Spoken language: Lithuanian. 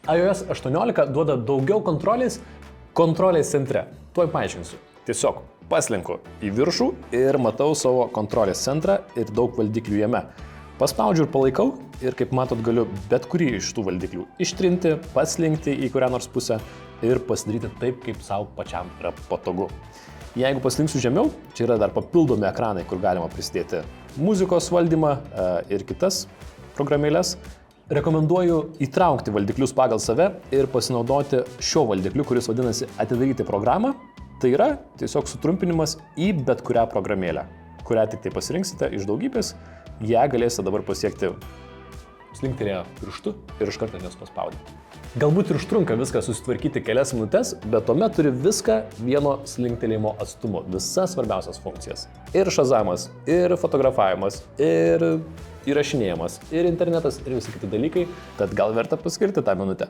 iOS 18 duoda daugiau kontrolės centre. Tuoj paaiškinsiu. Tiesiog paslinku į viršų ir matau savo kontrolės centrą ir daug valdiklių jame. Paspaudžiu ir palaikau ir kaip matot galiu bet kurį iš tų valdiklių ištrinti, paslinkti į kurią nors pusę ir pasidaryti taip, kaip savo pačiam yra patogu. Jeigu paslinksiu žemiau, čia yra dar papildomi ekranai, kur galima prisidėti muzikos valdymą ir kitas programėlės. Rekomenduoju įtraukti valdiklius pagal save ir pasinaudoti šio valdikliu, kuris vadinasi atidaryti programą. Tai yra tiesiog sutrumpinimas į bet kurią programėlę, kurią tik tai pasirinksite iš daugybės, ją galėsite dabar pasiekti slinktelėję pirštu ir iš karto jos paspaudyti. Galbūt ir užtrunka viską susitvarkyti kelias minutės, bet tuomet turi viską vieno slinktelėjimo atstumu, visas svarbiausias funkcijas. Ir šazamas, ir fotografavimas, ir įrašinėjimas, ir internetas, ir visi kiti dalykai, tad gal verta paskirti tą minutę.